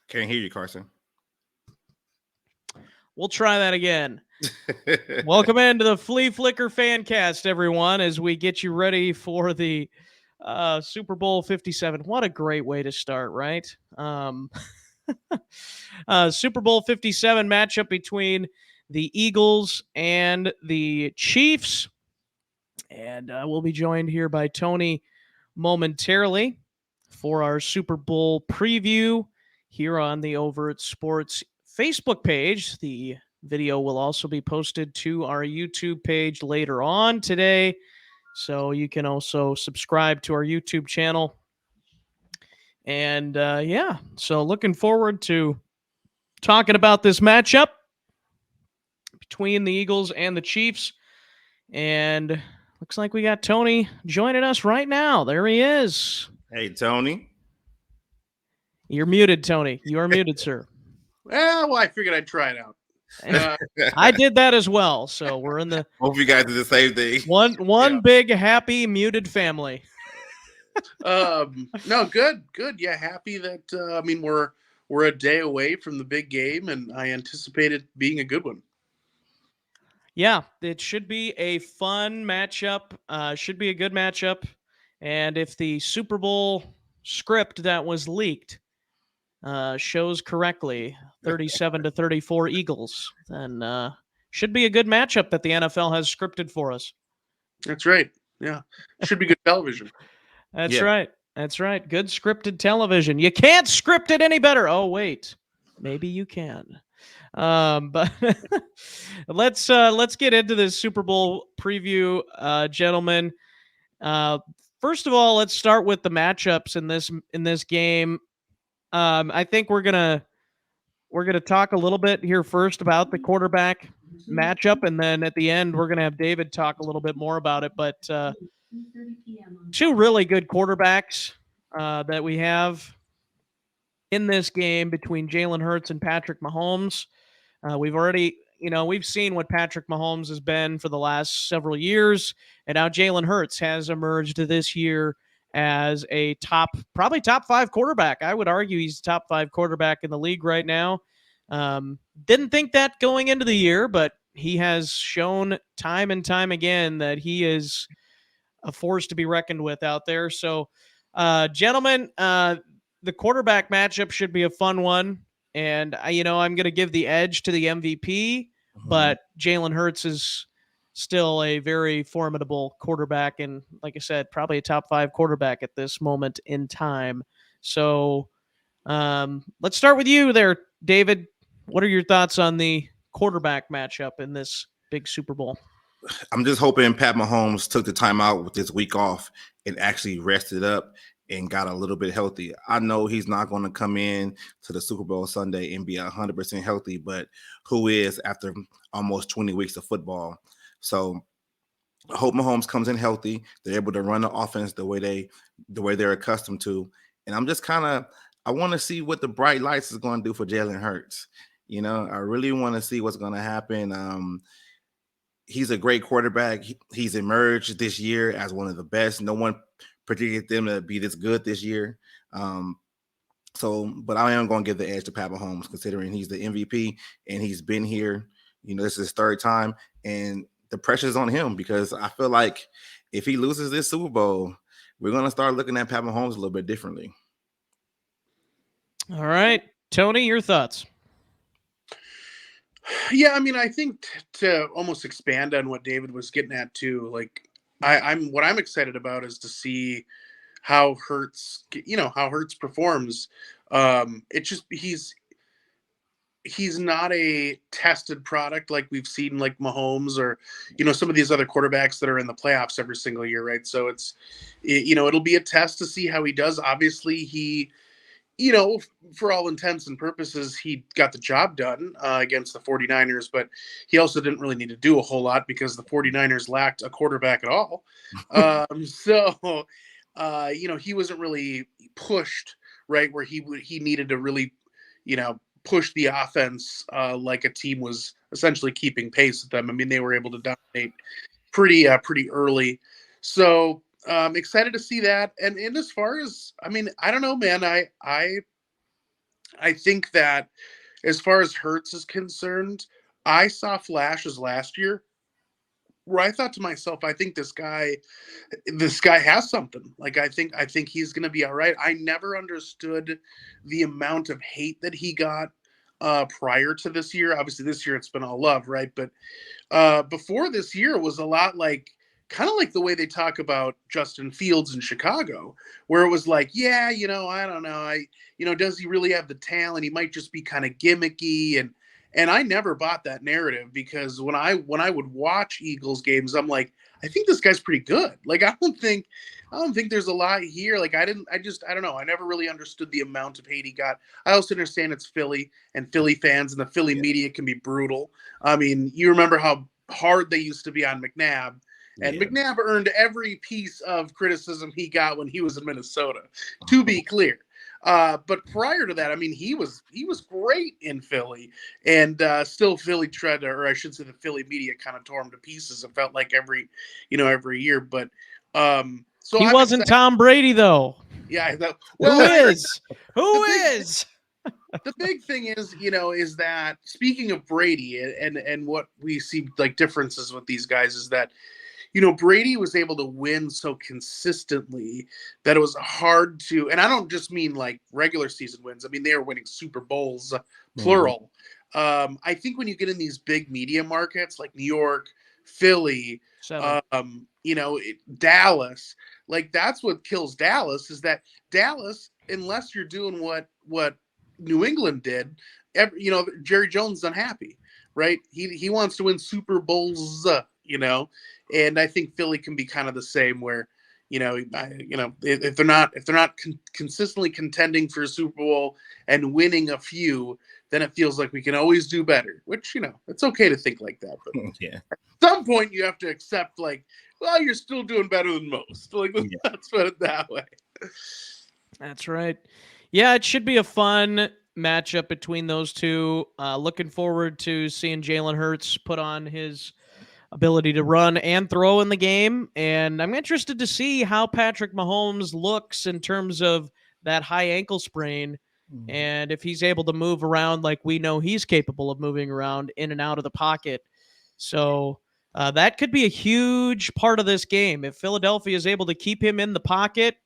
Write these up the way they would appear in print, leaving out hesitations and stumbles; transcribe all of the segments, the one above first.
Can't hear you, Carson. We'll try that again. Welcome into the Flea Flicker Fancast, everyone, as we get you ready for the Super Bowl 57. What a great way to start, right? Super Bowl 57 matchup between the Eagles and the Chiefs. And we'll be joined here by Tony momentarily for our Super Bowl preview here on the Overt Sports Facebook page. The video will also be posted to our YouTube page later on today. So you can also subscribe to our YouTube channel. And so looking forward to talking about this matchup between the Eagles and the Chiefs. And looks like we got Tony joining us right now. There he is. Hey, Tony. You're muted, Tony. You are muted, sir. Well, I figured I'd try it out. I did that as well. So we're in the. Hope you guys did the same thing. One big happy muted family. No, good. Yeah, happy that we're a day away from the big game, and I anticipate it being a good one. Yeah, it should be a fun matchup. Should be a good matchup. And if the Super Bowl script that was leaked shows correctly, 37-34 Eagles, then should be a good matchup that the NFL has scripted for us. That's right. Yeah, should be good television. That's right. Good scripted television. You can't script it any better. Oh wait, maybe you can. But let's get into this Super Bowl preview, gentlemen. First of all, let's start with the matchups in this game. I think we're gonna talk a little bit here first about the quarterback matchup, and then at the end we're gonna have David talk a little bit more about it. But two really good quarterbacks that we have in this game between Jalen Hurts and Patrick Mahomes. We've seen what Patrick Mahomes has been for the last several years, and now Jalen Hurts has emerged this year as a probably top 5 quarterback. I would argue he's top 5 quarterback in the league right now. Didn't think that going into the year, but he has shown time and time again that he is a force to be reckoned with out there. So, gentlemen, the quarterback matchup should be a fun one. And, I'm going to give the edge to the MVP, but Jalen Hurts is still a very formidable quarterback. And like I said, probably a top 5 quarterback at this moment in time. So let's start with you there, David. What are your thoughts on the quarterback matchup in this big Super Bowl? I'm just hoping Pat Mahomes took the time out with this week off and actually rested up and got a little bit healthy. I know he's not going to come in to the Super Bowl Sunday and be 100% healthy, but who is after almost 20 weeks of football? So I hope Mahomes comes in healthy. They're able to run the offense the way they're accustomed to. And I'm just I want to see what the bright lights is going to do for Jalen Hurts. I really want to see what's going to happen. He's a great quarterback. He's emerged this year as one of the best. No one predicted them to be this good this year. But I am going to give the edge to Pat Mahomes, considering he's the MVP and he's been here. This is his 3rd time, and the pressure is on him because I feel like if he loses this Super Bowl, we're going to start looking at Pat Mahomes a little bit differently. All right, Tony, your thoughts? Yeah, I think to almost expand on what David was getting at too, like what I'm excited about is to see how Hurts performs. He's not a tested product like we've seen like Mahomes or some of these other quarterbacks that are in the playoffs every single year, right? So it'll be a test to see how he does. Obviously, he for all intents and purposes, he got the job done against the 49ers, but he also didn't really need to do a whole lot because the 49ers lacked a quarterback at all. He wasn't really pushed, right, where he needed to really, push the offense like a team was essentially keeping pace with them. They were able to dominate pretty early. So excited to see that. And as far as, I don't know, man, I think that as far as Hurts is concerned, I saw flashes last year where I thought to myself, I think this guy has something. Like I think he's going to be all right. I never understood the amount of hate that he got prior to this year. Obviously this year it's been all love, right? But before this year was a lot like kind of like the way they talk about Justin Fields in Chicago, where it was like, yeah, I don't know, does he really have the talent? He might just be kind of gimmicky, and I never bought that narrative because when I would watch Eagles games, I'm like, I think this guy's pretty good. Like I don't think there's a lot here. Like I don't know. I never really understood the amount of hate he got. I also understand it's Philly and Philly fans and the Philly media can be brutal. I mean, you remember how hard they used to be on McNabb, and Yeah. McNabb earned every piece of criticism he got when he was in Minnesota, to be clear. But prior to that, I mean, he was great in Philly, and still Philly tried to, or I should say, the Philly media kind of tore him to pieces. It felt like every year. But so He I'm wasn't excited. Tom Brady though. Yeah, Who well, is? Who big- is? the big thing is that speaking of Brady and what we see like differences with these guys is that Brady was able to win so consistently that it was hard to, and I don't just mean like regular season wins. I mean, they were winning Super Bowls, plural. I think when you get in these big media markets like New York, Philly, 7. Dallas, like that's what kills Dallas is that Dallas, unless you're doing what New England did, Jerry Jones is unhappy, right? He wants to win Super Bowls, and I think Philly can be kind of the same where, if they're not consistently contending for a Super Bowl and winning a few, then it feels like we can always do better, which, it's okay to think like that. But Yeah. at some point you have to accept like, well, you're still doing better than most. Like, let's put it that way. That's right. Yeah, it should be a fun matchup between those two. Looking forward to seeing Jalen Hurts put on his ability to run and throw in the game. And I'm interested to see how Patrick Mahomes looks in terms of that high ankle sprain and if he's able to move around like we know he's capable of moving around in and out of the pocket. So that could be a huge part of this game. If Philadelphia is able to keep him in the pocket,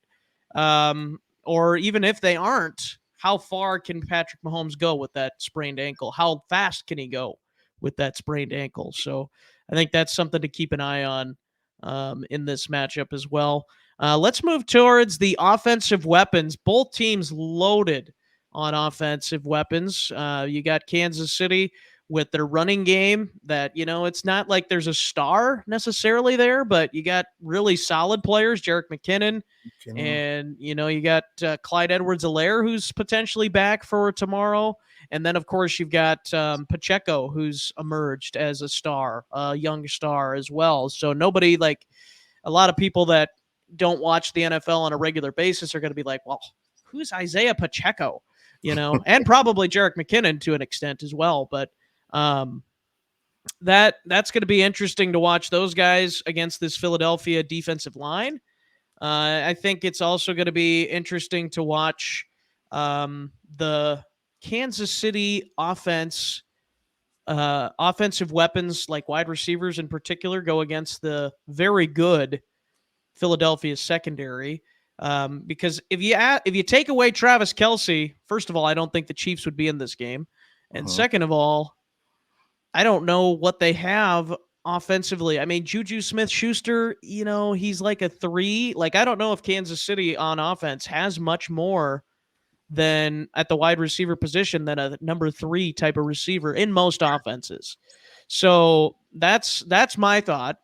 or even if they aren't, how far can Patrick Mahomes go with that sprained ankle? How fast can he go with that sprained ankle? So I think that's something to keep an eye on in this matchup as well. Let's move towards the offensive weapons. Both teams loaded on offensive weapons. You got Kansas City with their running game that, it's not like there's a star necessarily there, but you got really solid players, Jerick McKinnon, and, you got Clyde Edwards-Helaire, who's potentially back for tomorrow. And then, of course, you've got Pacheco, who's emerged as a star, a young star as well. So nobody, like a lot of people that don't watch the NFL on a regular basis are going to be like, well, who's Isaiah Pacheco? And probably Jerick McKinnon to an extent as well. But that's going to be interesting to watch those guys against this Philadelphia defensive line. I think it's also going to be interesting to watch the Kansas City offensive weapons, like wide receivers in particular, go against the very good Philadelphia secondary. Because if you take away Travis Kelce, first of all, I don't think the Chiefs would be in this game, and second of all, I don't know what they have offensively. I mean, Juju Smith-Schuster, he's like a 3. Like, I don't know if Kansas City on offense has much more than at the wide receiver position than a number 3 type of receiver in most offenses. So that's my thought.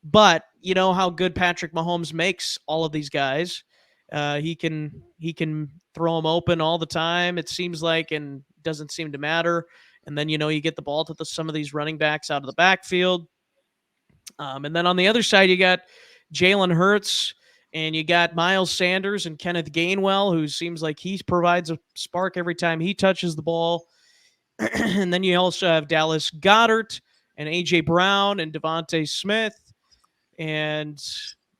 But you know how good Patrick Mahomes makes all of these guys. He can throw them open all the time, it seems like, and doesn't seem to matter. And then, you get the ball to some of these running backs out of the backfield. And then on the other side, you got Jalen Hurts and you got Miles Sanders and Kenneth Gainwell, who seems like he provides a spark every time he touches the ball. And then you also have Dallas Goedert and A.J. Brown and Devontae Smith. And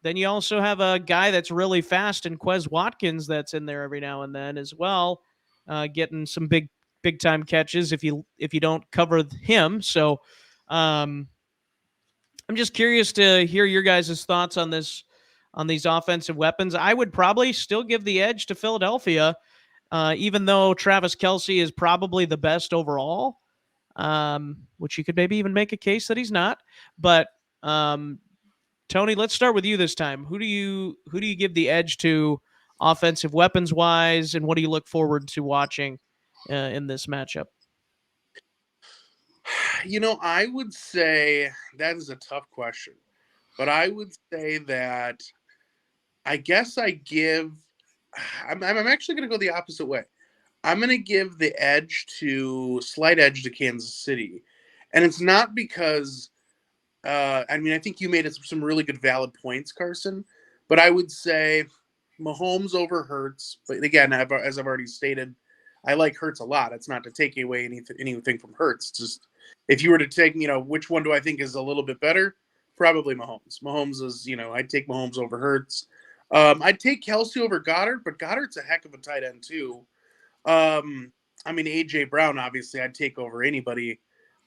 then you also have a guy that's really fast in Quez Watkins that's in there every now and then as well. getting some big time catches if you don't cover him. So I'm just curious to hear your guys' thoughts on these offensive weapons. I would probably still give the edge to Philadelphia, even though Travis KELCE is probably the best overall, which you could maybe even make a case that he's not. But Tony, let's start with you this time. Who do you give the edge to offensive weapons wise, and what do you look forward to watching in this matchup? I would say that is a tough question, but I would say that I guess I'm actually going to go the opposite way. I'm going to give the slight edge to Kansas City. And it's not because, I think you made some really good valid points, Carson, but I would say Mahomes over Hurts. But again, as I've already stated, I like Hurts a lot. It's not to take away anything from Hurts. Just if you were to take, which one do I think is a little bit better? Probably Mahomes. Mahomes is, I'd take Mahomes over Hurts. I'd take KELCE over Goddard, but Goddard's a heck of a tight end too. AJ Brown, obviously, I'd take over anybody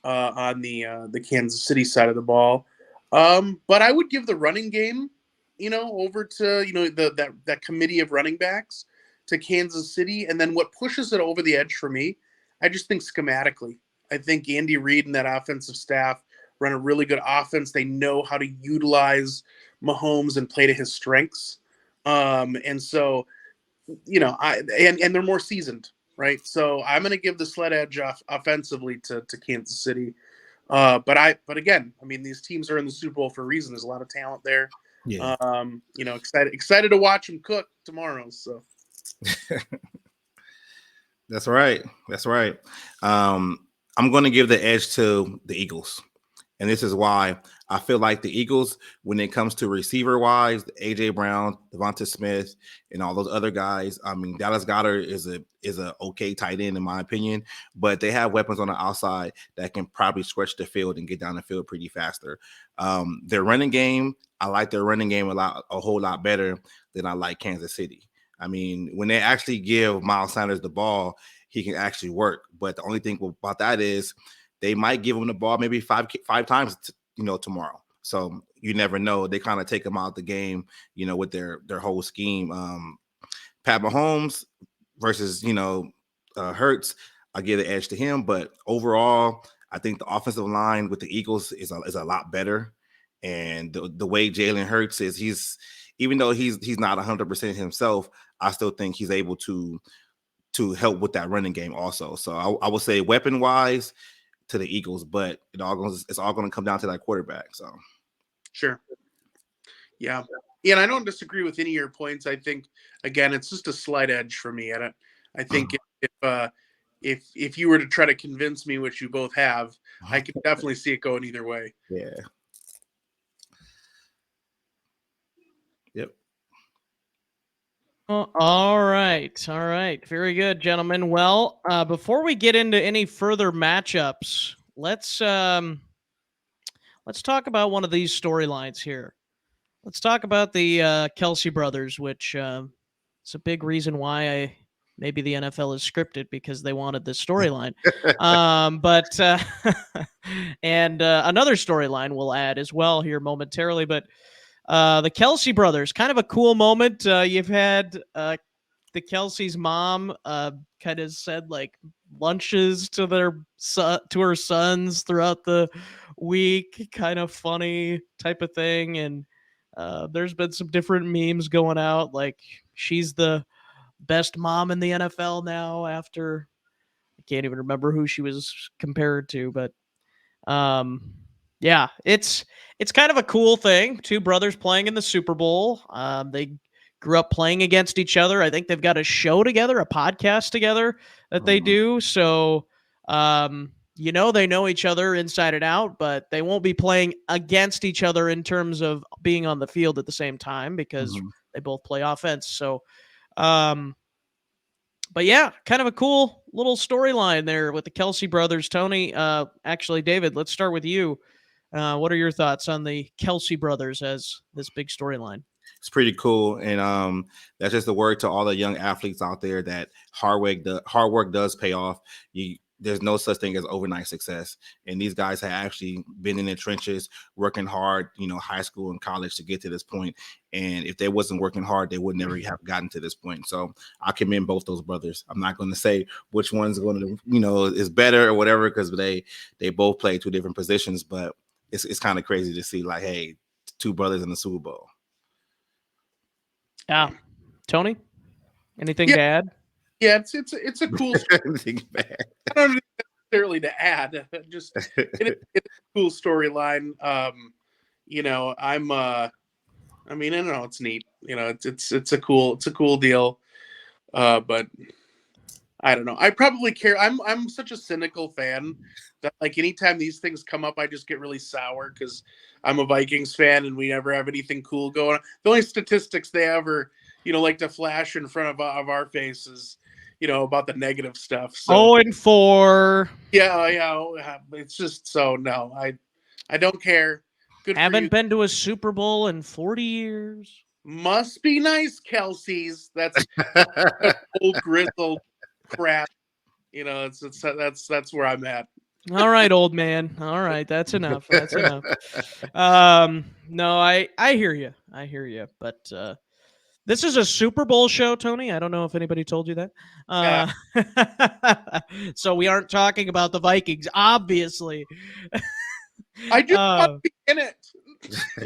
on the Kansas City side of the ball. But I would give the running game, over to that committee of running backs to Kansas City, and then what pushes it over the edge for me, I just think schematically. I think Andy Reid and that offensive staff run a really good offense. They know how to utilize Mahomes and play to his strengths. And so, and they're more seasoned, right? So I'm going to give the sled edge offensively to Kansas City. But again, these teams are in the Super Bowl for a reason. There's a lot of talent there. Yeah. Excited to watch them cook tomorrow. So. That's right. I'm going to give the edge to the Eagles. And this is why I feel like the Eagles, when it comes to receiver wise, AJ Brown, Devonta Smith, and all those other guys, Dallas Goedert is a okay tight end in my opinion, but they have weapons on the outside that can probably stretch the field and get down the field pretty faster. Their running game, I like their running game a whole lot better than I like Kansas City. When they actually give Miles Sanders the ball, he can actually work. But the only thing about that is they might give him the ball maybe five times, tomorrow. So you never know. They kind of take him out the game, with their whole scheme. Pat Mahomes versus, Hurts, I give the edge to him. But overall, I think the offensive line with the Eagles is a lot better. And the way Jalen Hurts is, even though he's not 100% himself, I still think he's able to help with that running game also. So I would say weapon wise to the Eagles, but it's all going to come down to that quarterback. So sure. Yeah. And I don't disagree with any of your points. I think, again, it's just a slight edge for me. I think if you were to try to convince me, which you both have, I could definitely see it going either way. Yeah. Yep. All right. Very good, gentlemen. Well, before we get into any further matchups, let's talk about one of these storylines here. Let's talk about the KELCE brothers, which it's a big reason why maybe the NFL is scripted, because they wanted this storyline. But and another storyline we'll add as well here momentarily, but the KELCE brothers, kind of a cool moment. You've had the KELCE's mom kind of said like lunches to her sons throughout the week, kind of funny type of thing. And there's been some different memes going out, like she's the best mom in the NFL now after, I can't even remember who she was compared to, but yeah, it's kind of a cool thing. Two brothers playing in the Super Bowl. They grew up playing against each other. I think they've got a show together, a podcast together that they do. So, they know each other inside and out, but they won't be playing against each other in terms of being on the field at the same time, because they both play offense. So, but yeah, kind of a cool little storyline there with the KELCE brothers. Tony, actually, David, let's start with you. What are your thoughts on the KELCE brothers as this big storyline? It's pretty cool, and that's just the word to all the young athletes out there that hard work does pay off. There's no such thing as overnight success, and these guys have actually been in the trenches, working hard, high school and college to get to this point. And if they wasn't working hard, they would never have gotten to this point. So I commend both those brothers. I'm not going to say which one's going to, is better or whatever, because they both play two different positions, but it's kind of crazy to see, like, hey, two brothers in the Super Bowl. Yeah. Tony, anything to add? Yeah, it's a cool story. I don't know necessarily to add, just it's a cool storyline. I don't know, it's neat. It's a cool deal. But I don't know. I probably care. I'm such a cynical fan that, like, anytime these things come up, I just get really sour because I'm a Vikings fan and we never have anything cool going on. The only statistics they ever, like to flash in front of our faces, about the negative stuff. So 0-4. Yeah. It's just so no. I don't care. Good for you. Haven't been to a Super Bowl in 40 years. Must be nice, KELCE's. That's old grizzled crap. That's where I'm at. All right, old man. All right, that's enough. That's enough. No, I hear you. I hear you. But this is a Super Bowl show, Tony. I don't know if anybody told you that. So we aren't talking about the Vikings, obviously. I just want to be in it.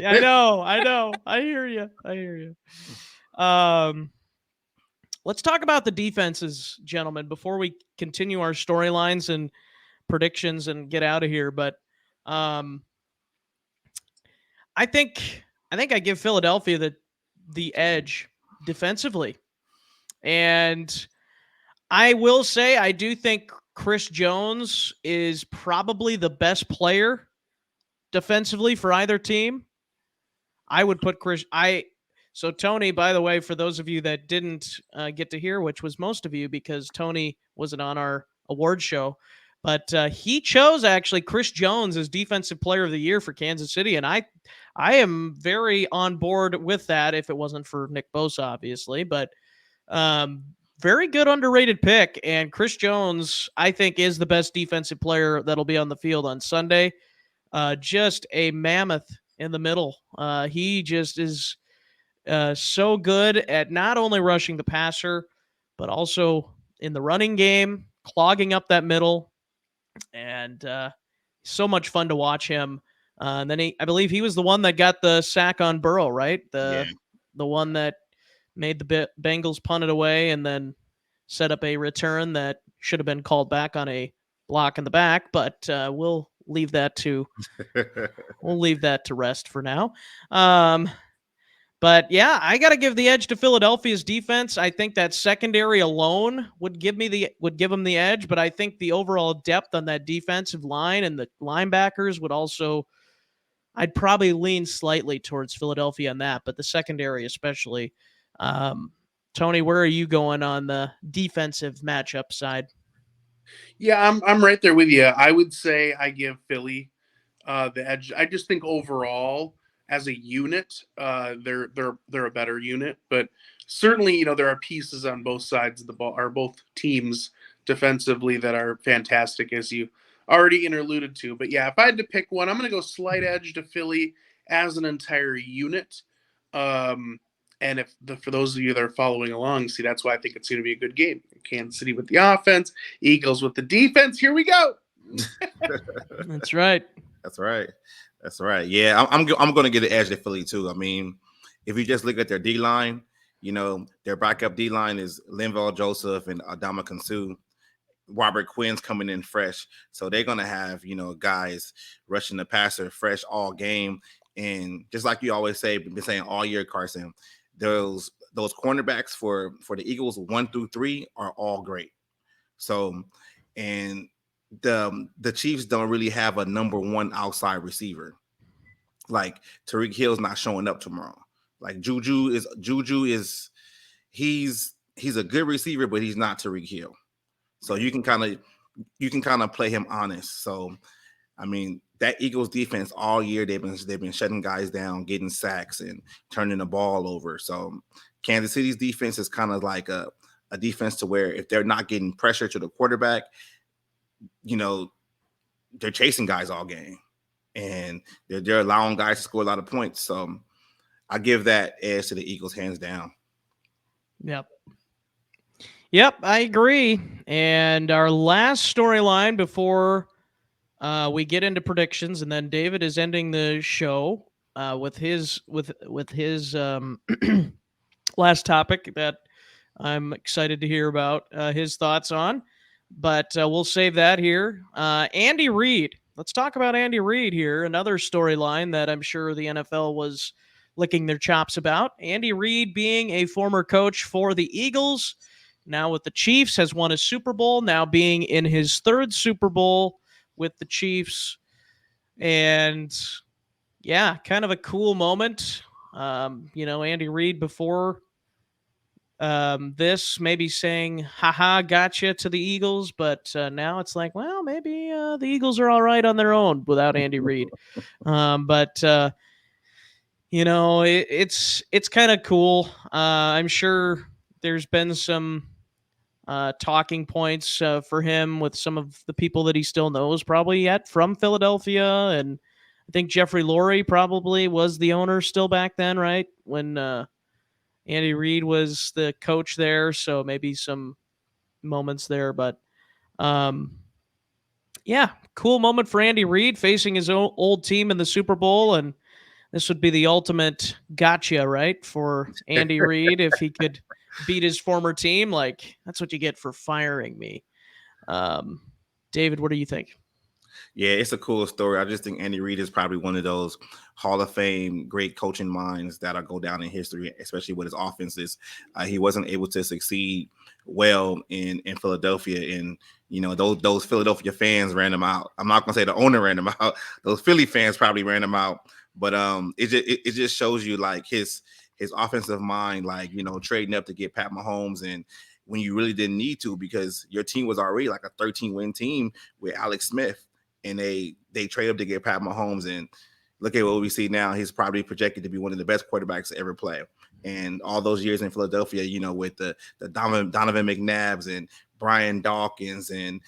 I know. I hear you. Let's talk about the defenses, gentlemen, before we continue our storylines and predictions and get out of here. But I think I give Philadelphia the edge defensively. And I will say I do think Chris Jones is probably the best player defensively for either team. I would put So Tony, by the way, for those of you that didn't get to hear, which was most of you because Tony wasn't on our award show, but he chose actually Chris Jones as Defensive Player of the Year for Kansas City, and I am very on board with that. If it wasn't for Nick Bosa, obviously, but very good underrated pick. And Chris Jones, I think, is the best defensive player that'll be on the field on Sunday. Just a mammoth in the middle. He just is so good at not only rushing the passer, but also in the running game, clogging up that middle, and so much fun to watch him. And then I believe he was the one that got the sack on Burrow, right? The one that made the Bengals punt it away and then set up a return that should have been called back on a block in the back. But we'll leave that to rest for now. But yeah, I got to give the edge to Philadelphia's defense. I think that secondary alone would give them the edge, but I think the overall depth on that defensive line and the linebackers would also, I'd probably lean slightly towards Philadelphia on that, but the secondary especially. Tony, where are you going on the defensive matchup side? Yeah, I'm right there with you. I would say I give Philly the edge. I just think overall, as a unit, they're a better unit. But certainly, there are pieces on both sides of the ball, or both teams defensively, that are fantastic, as you already interluded to. But yeah, if I had to pick one, I'm going to go slight edge to Philly as an entire unit. And for those of you that are following along, see, that's why I think it's going to be a good game. Kansas City with the offense, Eagles with the defense. Here we go. That's right. That's right. Yeah, I'm going to get an edge to Philly too. I mean, if you just look at their D line, their backup D line is Linval Joseph and Adama Kansu. Robert Quinn's coming in fresh, so they're going to have guys rushing the passer fresh all game. And just like you always say, been saying all year, Carson, those cornerbacks for the Eagles 1 through 3 are all great. So, and the Chiefs don't really have a number one outside receiver. Like Tyreek Hill's not showing up tomorrow. Like Juju is he's a good receiver, but he's not Tyreek Hill. So you can kind of play him honest. So, I mean, that Eagles defense all year they've been shutting guys down, getting sacks, and turning the ball over. So Kansas City's defense is kind of like a defense to where if they're not getting pressure to the quarterback, they're chasing guys all game, and they're allowing guys to score a lot of points. So I give that edge to the Eagles hands down. Yep, I agree. And our last storyline before we get into predictions, and then David is ending the show with his last topic that I'm excited to hear about his thoughts on. But we'll save that here. Andy Reid. Let's talk about Andy Reid here. Another storyline that I'm sure the NFL was licking their chops about. Andy Reid being a former coach for the Eagles, now with the Chiefs, has won a Super Bowl, now being in his third Super Bowl with the Chiefs. And yeah, kind of a cool moment. Andy Reid before this maybe saying, haha, gotcha to the Eagles, but now it's like, well, maybe the Eagles are all right on their own without Andy Reid. It's kind of cool. I'm sure there's been some talking points for him with some of the people that he still knows probably yet from Philadelphia. And I think Jeffrey Lurie probably was the owner still back then, right? When Andy Reid was the coach there. So maybe some moments there, but cool moment for Andy Reid facing his old team in the Super Bowl. And this would be the ultimate gotcha, right? For Andy Reid, if he could beat his former team, like that's what you get for firing me. David, what do you think? Yeah, it's a cool story. I just think Andy Reid is probably one of those Hall of Fame great coaching minds that'll go down in history, especially with his offenses. He wasn't able to succeed well in Philadelphia, and those Philadelphia fans ran him out. I'm not gonna say the owner ran him out; those Philly fans probably ran him out. But it just shows you like his offensive mind, like trading up to get Pat Mahomes, and when you really didn't need to because your team was already like a 13-win team with Alex Smith. And they trade up to get Pat Mahomes, and look at what we see now. He's probably projected to be one of the best quarterbacks to ever play. And all those years in Philadelphia, with the Donovan McNabbs and Brian Dawkins and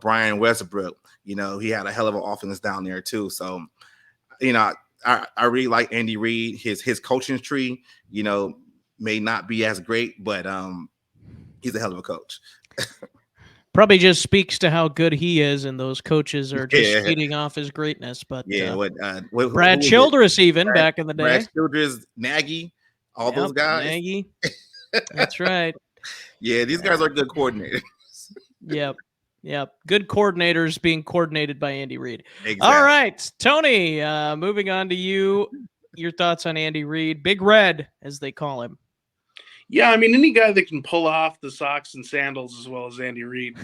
Brian Westbrook, he had a hell of an offense down there too. So, I really like Andy Reid. His coaching tree, may not be as great, but he's a hell of a coach. Probably just speaks to how good he is, and those coaches are just feeding off his greatness. But Brad Childress, back in the day, Brad Childress, Nagy, those guys. Nagy, that's right. Yeah, these guys are good coordinators. Yep. Good coordinators being coordinated by Andy Reid. Exactly. All right, Tony. Moving on to you. Your thoughts on Andy Reid, Big Red, as they call him. Yeah, I mean, any guy that can pull off the socks and sandals as well as Andy Reid,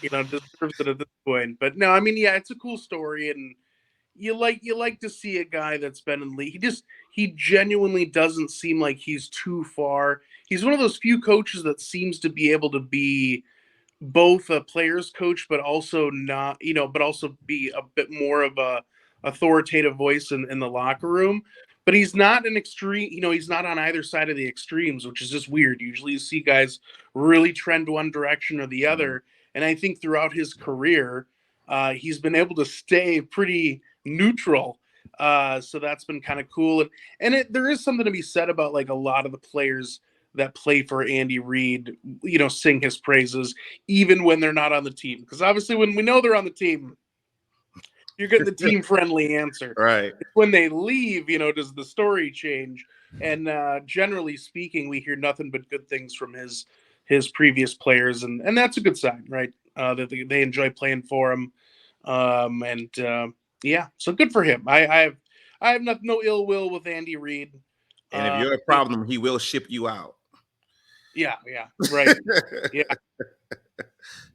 deserves it at this point. But no, I mean, yeah, it's a cool story, and you like to see a guy that's been in the league. He genuinely doesn't seem like he's too far. He's one of those few coaches that seems to be able to be both a player's coach, but also not, but also be a bit more of a authoritative voice in the locker room. But he's not an extreme, he's not on either side of the extremes, which is just weird. Usually you see guys really trend one direction or the other. And I think throughout his career, he's been able to stay pretty neutral. So that's been kind of cool. And there is something to be said about like a lot of the players that play for Andy Reid, sing his praises, even when they're not on the team. Because obviously when we know they're on the team, you're getting the team-friendly answer. Right. When they leave, does the story change? And generally speaking, we hear nothing but good things from his previous players, and that's a good sign, right? That they enjoy playing for him, so good for him. I have no ill will with Andy Reid. And if you're a problem, he will ship you out. Yeah, right.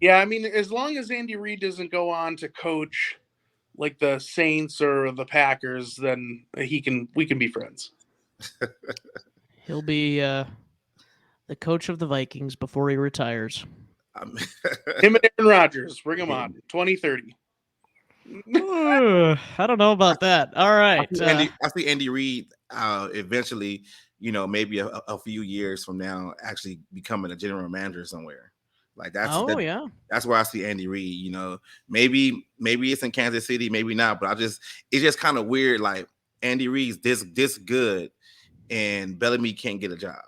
Yeah. I mean, as long as Andy Reid doesn't go on to coach like the Saints or the Packers, then we can be friends. He'll be the coach of the Vikings before he retires. Him and Aaron Rodgers, bring him on. 2030. I don't know about that. All right. I see Andy Reid eventually, maybe a few years from now, actually becoming a general manager somewhere. Like that's yeah. that's where I see Andy Reid. Maybe it's in Kansas City, maybe not. But it's just kind of weird. Like Andy Reid's this good, and Bellamy can't get a job.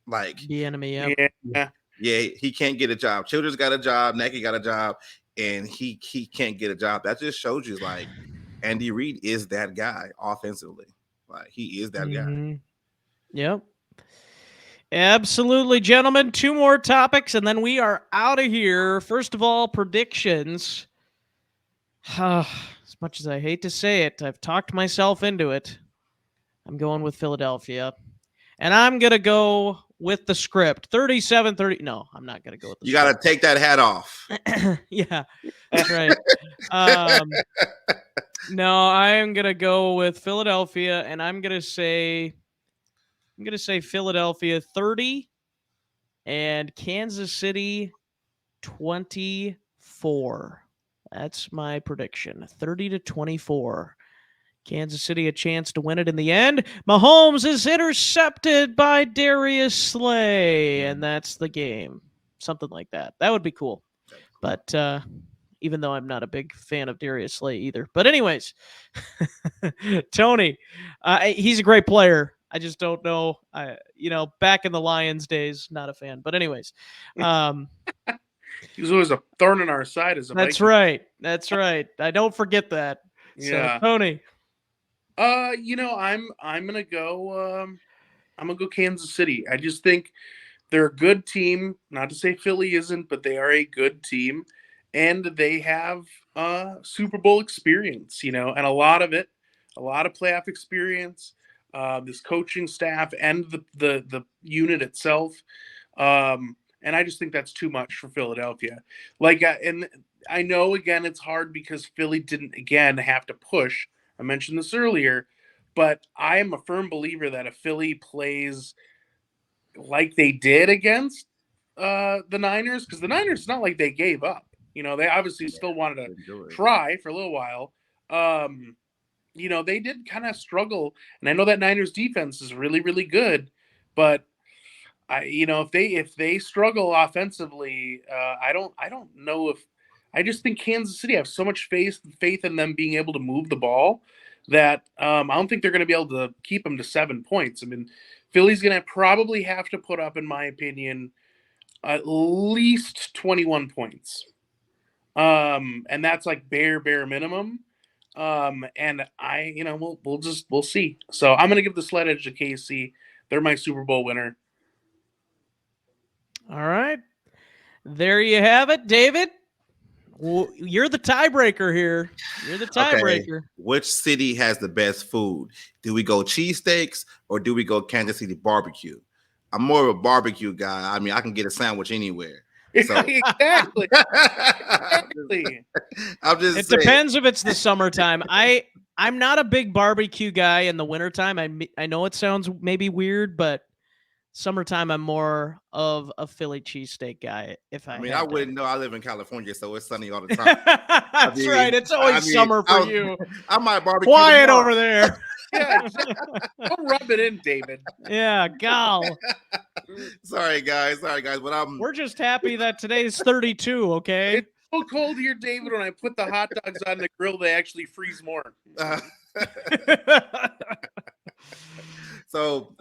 Like the enemy. Yeah. He can't get a job. Childers got a job, Nagy got a job, and he can't get a job. That just shows you like Andy Reid is that guy offensively. Like he is that guy. Mm-hmm. Yep. Absolutely, gentlemen. 2 more topics, and then we are out of here. First of all, predictions. As much as I hate to say it, I've talked myself into it. I'm going with Philadelphia. And I'm going to go with the script. 37-30. No, I'm not going to go with the script. You got to take that hat off. Yeah, that's right. No, I'm going to go with Philadelphia, and I'm going to say Philadelphia 30 and Kansas City 24. That's my prediction. 30-24. Kansas City a chance to win it in the end. Mahomes is intercepted by Darius Slay, and that's the game. Something like that. That would be cool. But even though I'm not a big fan of Darius Slay either. But anyways, Tony, he's a great player. I just don't know. Back in the Lions days, not a fan. But anyways, he was always a thorn in our side as a That's Viking. right. That's right. I don't forget that. Yeah. So, Tony. I'm gonna go. I'm gonna go Kansas City. I just think they're a good team. Not to say Philly isn't, but they are a good team, and they have Super Bowl experience. And a lot of playoff experience. This coaching staff and the unit itself. And I just think that's too much for Philadelphia. And I know again it's hard because Philly didn't again have to push. I mentioned this earlier, but I am a firm believer that if Philly plays like they did against the Niners, because the Niners, it's not like they gave up. They obviously still wanted to try for a little while. They did kind of struggle, and I know that Niners defense is really, really good, but if they struggle offensively, I don't know if. I just think Kansas City have so much faith in them being able to move the ball that I don't think they're going to be able to keep them to 7 points. I mean, Philly's going to probably have to put up, in my opinion, at least 21 points. And that's like bare minimum. And we'll see. So I'm going to give the sled edge to KC. They're my Super Bowl winner. All right. There you have it, David. Well, you're the tiebreaker here. You're the tiebreaker. Okay. Which city has the best food? Do we go cheesesteaks or do we go Kansas City barbecue? I'm more of a barbecue guy. I mean, I can get a sandwich anywhere. So. Exactly. I'm just it saying. Depends if it's the summertime. I'm not a big barbecue guy in the wintertime. I know it sounds maybe weird, but summertime, I'm more of a Philly cheesesteak guy. I wouldn't know. I live in California, so it's sunny all the time. That's right. It's always summer for you. I might barbecue. Quiet over there. Yeah, don't rub it in, David. Yeah, gal. Sorry, guys. But we're just happy that today's 32. Okay. It's so cold here, David. When I put the hot dogs on the grill, they actually freeze more. So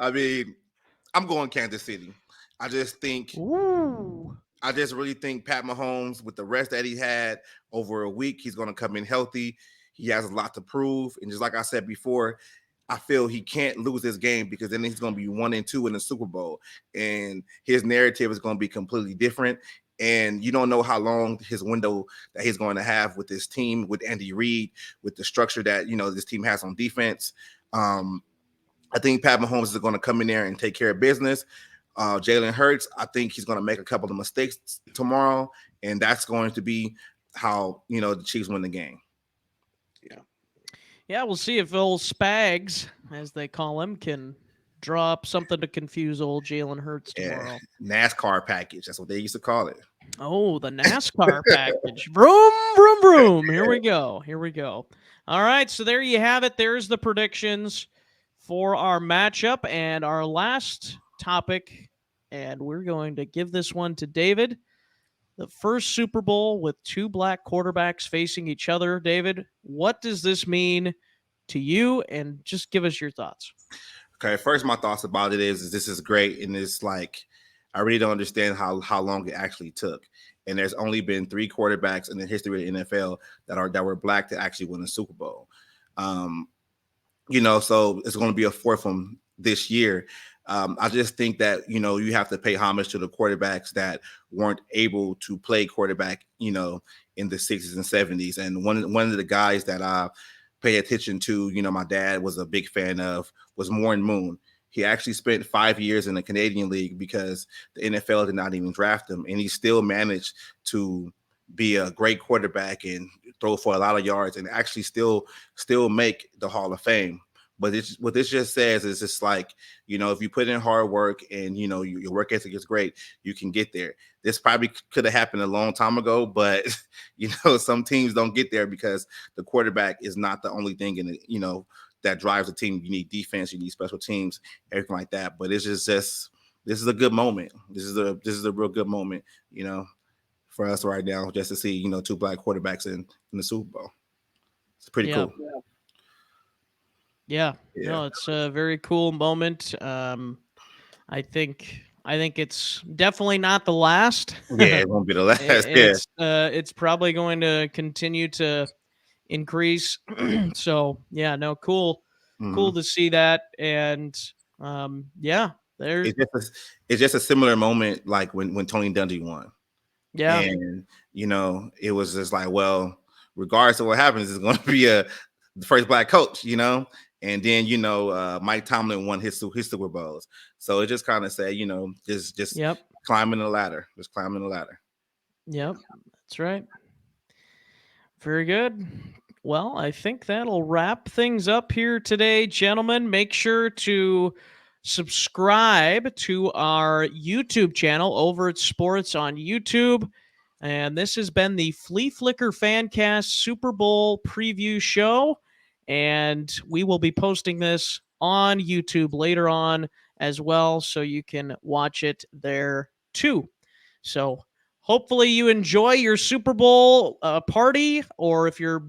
I'm going Kansas City. I just think. Ooh. I just really think Pat Mahomes, with the rest that he had over a week, he's going to come in healthy. He has a lot to prove, and just like I said before, I feel he can't lose this game because then he's going to be 1-2 in the Super Bowl, and his narrative is going to be completely different. And you don't know how long his window that he's going to have with this team, with Andy Reid, with the structure that this team has on defense. I think Pat Mahomes is going to come in there and take care of business. Jalen Hurts, I think he's going to make a couple of mistakes tomorrow, and that's going to be how the Chiefs win the game. Yeah, we'll see if old Spags, as they call him, can draw up something to confuse old Jalen Hurts tomorrow. Yeah, NASCAR package. That's what they used to call it. Oh, the NASCAR package. Vroom, vroom, vroom. Here we go. Here we go. All right, so there you have it. There's the predictions for our matchup and our last topic. And we're going to give this one to David. The first Super Bowl with two black quarterbacks facing each other. David, what does this mean to you? And just give us your thoughts. Okay, first my thoughts about it is this is great, and it's like I really don't understand how long it actually took. And there's only been 3 quarterbacks in the history of the NFL that were black to actually win a Super Bowl. So it's going to be a fourth one this year. I just think that you have to pay homage to the quarterbacks that weren't able to play quarterback, in the 60s and 70s. And one of the guys that I pay attention to, my dad was a big fan of, was Warren Moon. He actually spent 5 years in the Canadian League because the NFL did not even draft him, and he still managed to be a great quarterback and throw for a lot of yards and actually still make the Hall of Fame. But what this just says is it's like, if you put in hard work and, your work ethic is great, you can get there. This probably could have happened a long time ago, but, some teams don't get there because the quarterback is not the only thing in it, that drives the team. You need defense, you need special teams, everything like that. But it's just this is a good moment. This is a real good moment, for us right now, just to see, 2 black quarterbacks in the Super Bowl. It's pretty cool. Yeah. No, it's a very cool moment. I think it's definitely not the last. Yeah, it won't be the last. It's probably going to continue to increase. So yeah, no, cool to see that. And there's it's just a similar moment like when Tony Dungy won. Yeah. And it was just like, well, regardless of what happens, it's going to be the first black coach, and then Mike Tomlin won his Super Bowls. So it just kind of say, just climbing the ladder, Yep, that's right. Very good. Well, I think that'll wrap things up here today, gentlemen. Make sure to subscribe to our YouTube channel, Overt Sports on YouTube. And this has been the Flea Flicker Fancast Super Bowl preview show. And we will be posting this on YouTube later on as well, so you can watch it there too. So hopefully you enjoy your Super Bowl party, or if you're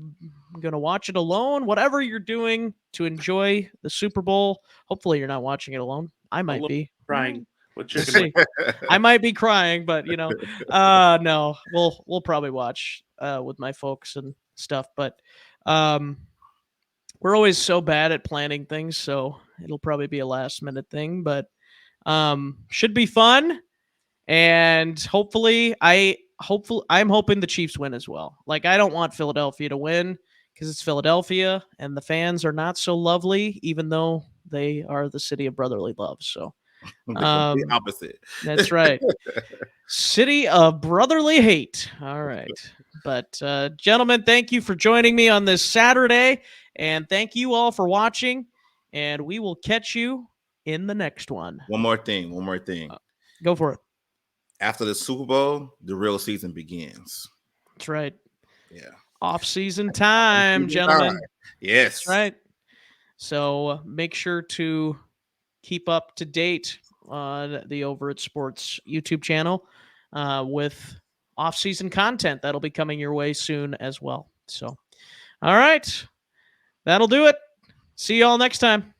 going to watch it alone, whatever you're doing to enjoy the Super Bowl. Hopefully you're not watching it alone. I might be crying. I might be crying, but no, we'll probably watch with my folks and stuff. But we're always so bad at planning things, so it'll probably be a last minute thing. But should be fun, and hopefully I'm hoping the Chiefs win as well. Like, I don't want Philadelphia to win because it's Philadelphia and the fans are not so lovely, even though they are the city of brotherly love. So the opposite. That's right. City of brotherly hate. All right. But gentlemen, thank you for joining me on this Saturday, and thank you all for watching, and we will catch you in the next one. One more thing. Go for it. After the Super Bowl, the real season begins. That's right. Yeah. Off-season time, gentlemen. Yes. That's right. So make sure to keep up to date on the Overt Sports YouTube channel with off-season content that'll be coming your way soon as well. So, all right. That'll do it. See you all next time.